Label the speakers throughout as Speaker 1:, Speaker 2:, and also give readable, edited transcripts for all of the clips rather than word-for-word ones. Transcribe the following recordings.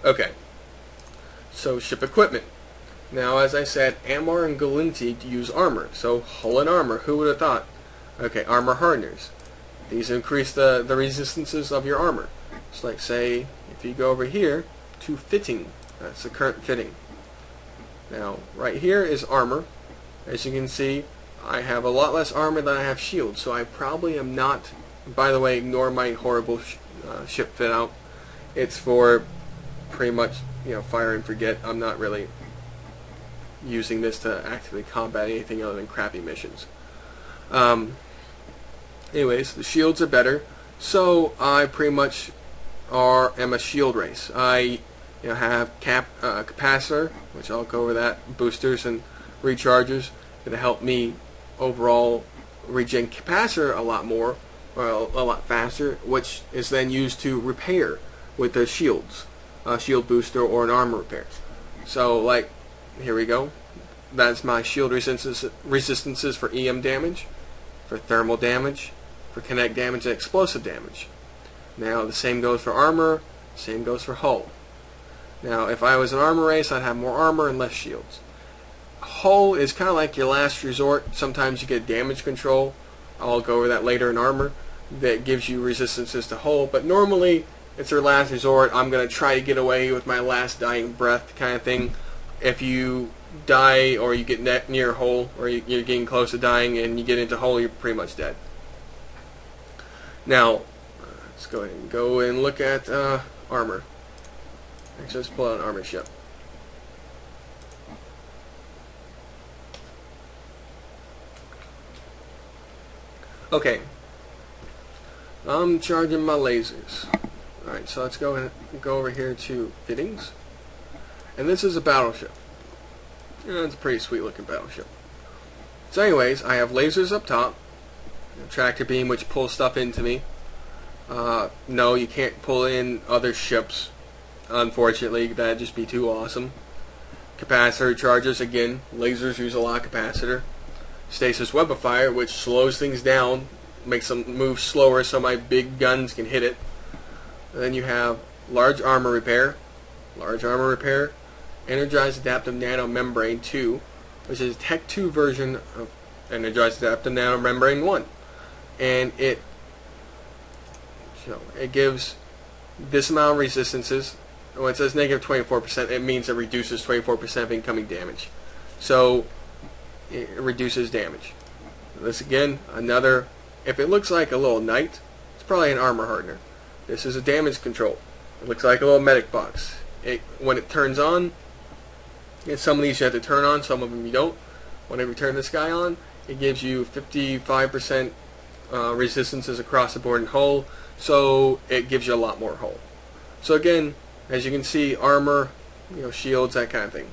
Speaker 1: Okay, so ship equipment. Now, as I said, Ammar and Galinti use armor, so hull and armor, who would have thought? Okay, armor hardeners. These increase the resistances of your armor. It's like, say, if you go over here to fitting, that's the current fitting. Now, right here is armor. As you can see, I have a lot less armor than I have shield, so I probably am not, by the way, ignore my horrible ship fit out. It's for pretty much, fire and forget. I'm not really using this to actively combat anything other than crappy missions. Anyways, the shields are better, so I pretty much am a shield race. I have capacitor, which I'll go over that, boosters and rechargers that help me overall regen capacitor a lot more, or a lot faster, which is then used to repair with the shields, shield booster or an armor repair. So, like, here we go. That's my shield resistances for EM damage, for thermal damage, for kinetic damage, and explosive damage. Now, the same goes for armor, same goes for hull. Now, if I was an armor race, I'd have more armor and less shields. Hull is kind of like your last resort. Sometimes you get damage control. I'll go over that later in armor. That gives you resistances to hull, but normally it's your last resort. I'm going to try to get away with my last dying breath kind of thing. If you die or you get near hull, or you're getting close to dying and you get into hull, you're pretty much dead. Now, let's go ahead and look at armor. Actually, let's pull out an armor ship. Okay, I'm charging my lasers. Alright, so let's go over here to fittings. And this is a battleship. It's a pretty sweet looking battleship. So anyways, I have lasers up top, a tractor beam which pulls stuff into me. No, you can't pull in other ships, unfortunately. That'd just be too awesome. Capacitor charges, again, lasers use a lot of capacitor. Stasis web of fire, which slows things down, makes them move slower so my big guns can hit it. And then you have large armor repair, energized adaptive nanomembrane 2, which is Tech 2 version of energized adaptive nanomembrane 1, and it gives this amount of resistances. When it says negative 24%, it means it reduces 24% of incoming damage. So it reduces damage. This again, another, if it looks like a little knight, it's probably an armor hardener. This is a damage control. It looks like a little medic box. When it turns on, some of these you have to turn on, some of them you don't. Whenever you turn this guy on, it gives you 55% resistances across the board in hull, so it gives you a lot more hull. So again, as you can see, armor, shields, that kind of thing.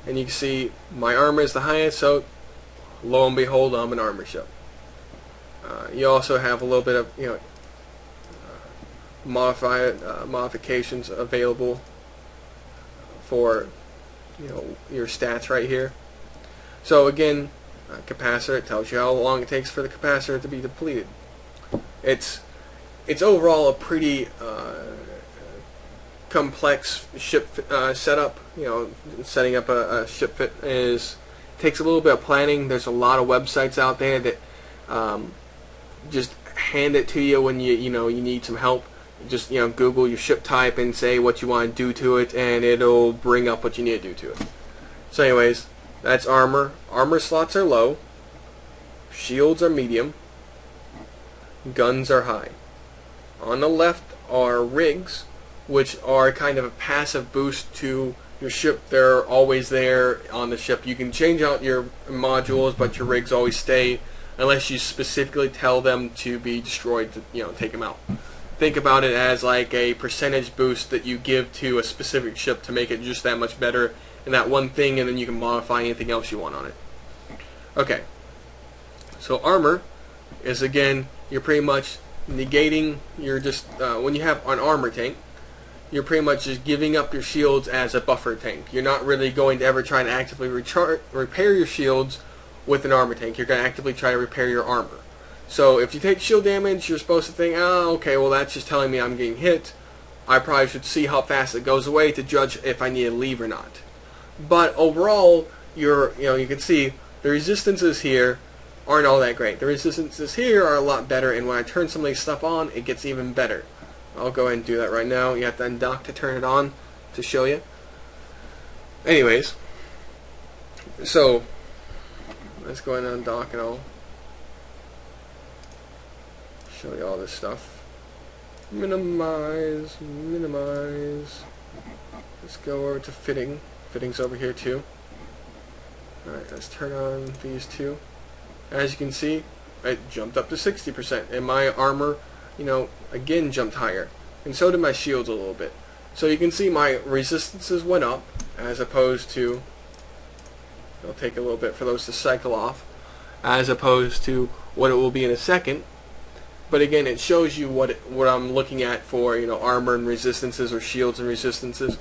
Speaker 1: And you can see my armor is the highest, so lo and behold, I'm an armor ship. You also have a little bit of modifications available for your stats right here. So again, capacitor, it tells you how long it takes for the capacitor to be depleted. It's overall a pretty complex ship setup. Setting up a ship fit takes a little bit of planning. There's a lot of websites out there that just hand it to you when you need some help. Just Google your ship type and say what you want to do to it, and it'll bring up what you need to do to it. So anyways, that's armor. Armor slots are low. Shields are medium. Guns are high. On the left are rigs, which are kind of a passive boost to your ship. They're always there on the ship. You can change out your modules, but your rigs always stay unless you specifically tell them to be destroyed to take them out. Think about it as like a percentage boost that you give to a specific ship to make it just that much better in that one thing, and then you can modify anything else you want on it. Okay, so armor is, again, you're pretty much negating your when you have an armor tank, you're pretty much just giving up your shields as a buffer tank. You're not really going to ever try to actively repair your shields with an armor tank. You're going to actively try to repair your armor. So if you take shield damage, you're supposed to think, oh, okay, well that's just telling me I'm getting hit. I probably should see how fast it goes away to judge if I need to leave or not. But overall, you can see the resistances here aren't all that great. The resistances here are a lot better, and when I turn some of these stuff on, it gets even better. I'll go ahead and do that right now. You have to undock to turn it on to show you. Anyways, so let's go ahead and undock and I'll show you all this stuff. Minimize. Let's go over to fitting. Fitting's over here too. Alright, let's turn on these two. As you can see, it jumped up to 60%, and my armor, again jumped higher. And so did my shields a little bit. So you can see my resistances went up, as opposed to, it'll take a little bit for those to cycle off, as opposed to what it will be in a second. But again, it shows you what I'm looking at for armor and resistances, or shields and resistances.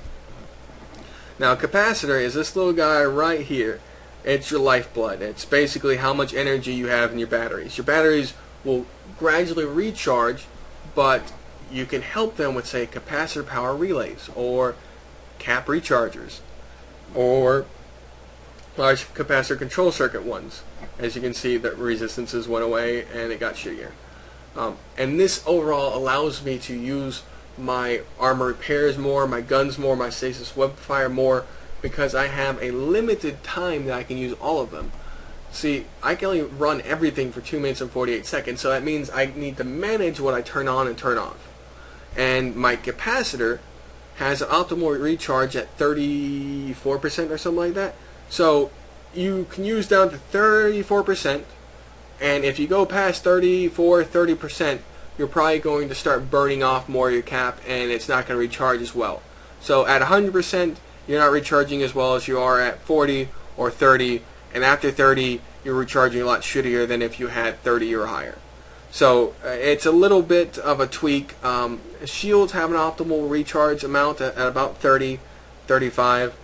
Speaker 1: Now, capacitor is this little guy right here. It's your lifeblood. It's basically how much energy you have in your batteries. Your batteries will gradually recharge, but you can help them with, say, capacitor power relays or cap rechargers or large capacitor control circuit ones. As you can see, the resistances went away and it got shittier. And this overall allows me to use my armor repairs more, my guns more, my stasis web fire more, because I have a limited time that I can use all of them. See, I can only run everything for 2 minutes and 48 seconds, so that means I need to manage what I turn on and turn off. And my capacitor has an optimal recharge at 34% or something like that. So you can use down to 34%, and if you go past 30%, you're probably going to start burning off more of your cap, and it's not going to recharge as well. So at 100%, you're not recharging as well as you are at 40 or 30, and after 30, you're recharging a lot shittier than if you had 30 or higher. So it's a little bit of a tweak. Shields have an optimal recharge amount at about 30, 35.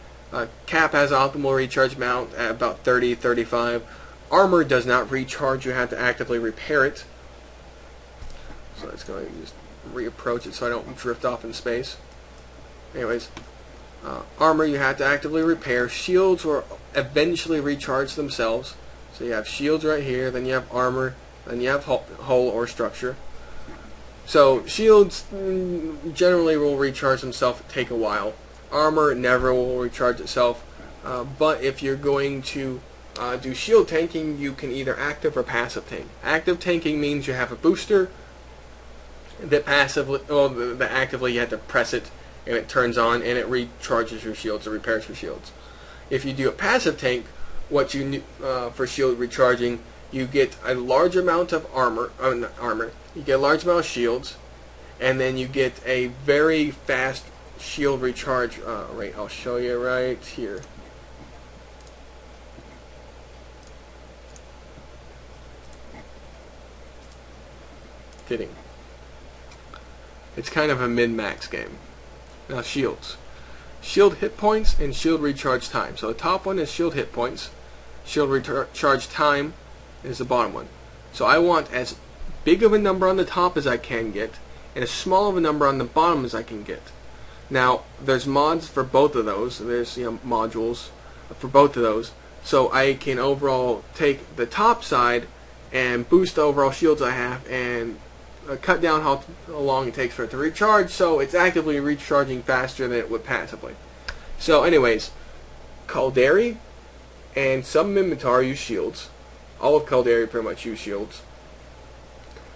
Speaker 1: Cap has an optimal recharge amount at about 30, 35. Armor does not recharge. You have to actively repair it. So let's go ahead and just reapproach it so I don't drift off in space. Anyways, armor you have to actively repair. Shields will eventually recharge themselves. So you have shields right here, then you have armor, then you have hull or structure. So shields generally will recharge themselves, take a while. Armor never will recharge itself. But if you're going to do shield tanking, you can either active or passive tank. Active tanking means you have a booster that actively you have to press it and it turns on and it recharges your shields or repairs your shields. If you do a passive tank, what you for shield recharging, you get a large amount of armor. You get a large amount of shields, and then you get a very fast shield recharge rate. I'll show you right here. Kidding. It's kind of a min-max game. Now shields. Shield hit points and shield recharge time. So the top one is shield hit points. Shield recharge time is the bottom one. So I want as big of a number on the top as I can get, and as small of a number on the bottom as I can get. Now there's mods for both of those. There's modules for both of those. So I can overall take the top side and boost the overall shields I have and cut down how long it takes for it to recharge, so it's actively recharging faster than it would passively. So anyways, Caldari and some Minmatar use shields. All of Caldari pretty much use shields.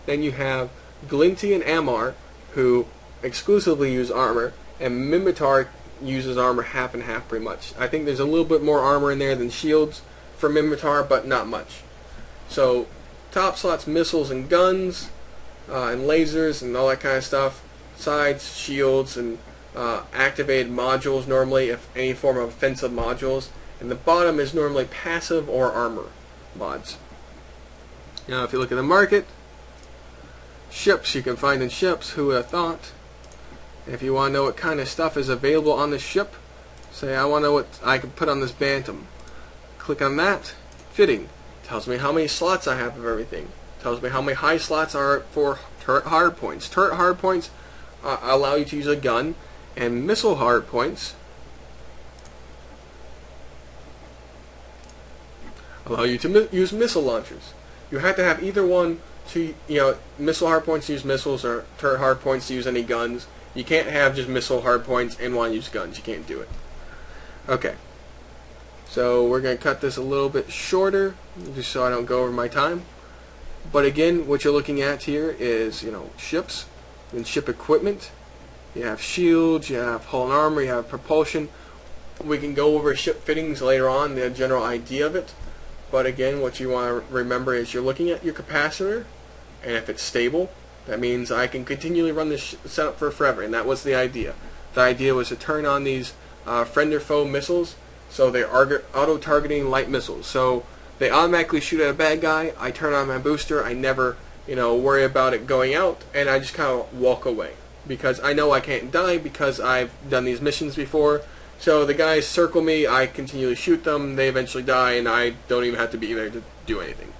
Speaker 1: Then you have Glinty and Amar, who exclusively use armor, and Minmatar uses armor half and half pretty much. I think there's a little bit more armor in there than shields for Minmatar, but not much. So top slots, missiles and guns, and lasers and all that kind of stuff. Sides, shields, and activated modules normally, if any form of offensive modules. And the bottom is normally passive or armor mods. Now if you look at the market, ships you can find in ships, who would have thought? If you want to know what kind of stuff is available on the ship, say I want to know what I can put on this Bantam. Click on that. Fitting. Tells me how many slots I have of everything. Tells me how many high slots are for turret hard points. Turret hard points allow you to use a gun, and missile hard points allow you to use missile launchers. You have to have either one to, missile hard points to use missiles, or turret hard points to use any guns. You can't have just missile hard points and want to use guns. You can't do it. Okay. So we're going to cut this a little bit shorter, just so I don't go over my time. But again, what you're looking at here is, ships and ship equipment. You have shields, you have hull and armor, you have propulsion. We can go over ship fittings later on, the general idea of it. But again, what you want to remember is you're looking at your capacitor, and if it's stable, that means I can continually run this setup for forever, and that was the idea. The idea was to turn on these friend or foe missiles, so they're auto-targeting light missiles. So they automatically shoot at a bad guy, I turn on my booster, I never worry about it going out, and I just kind of walk away. Because I know I can't die because I've done these missions before. So the guys circle me, I continually shoot them, they eventually die, and I don't even have to be there to do anything.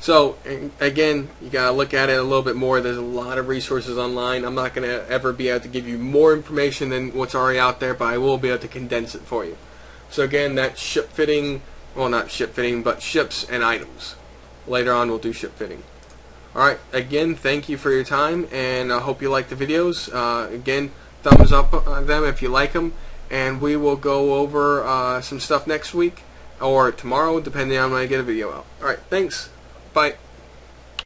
Speaker 1: So, again, you gotta look at it a little bit more. There's a lot of resources online. I'm not gonna ever be able to give you more information than what's already out there, but I will be able to condense it for you. So again, that's ship fitting, well, not ship fitting, but ships and items. Later on we'll do ship fitting. Alright, again, thank you for your time, and I hope you like the videos. Again, thumbs up on them if you like them, and we will go over some stuff next week, or tomorrow, depending on when I get a video out. Alright, thanks. Bye.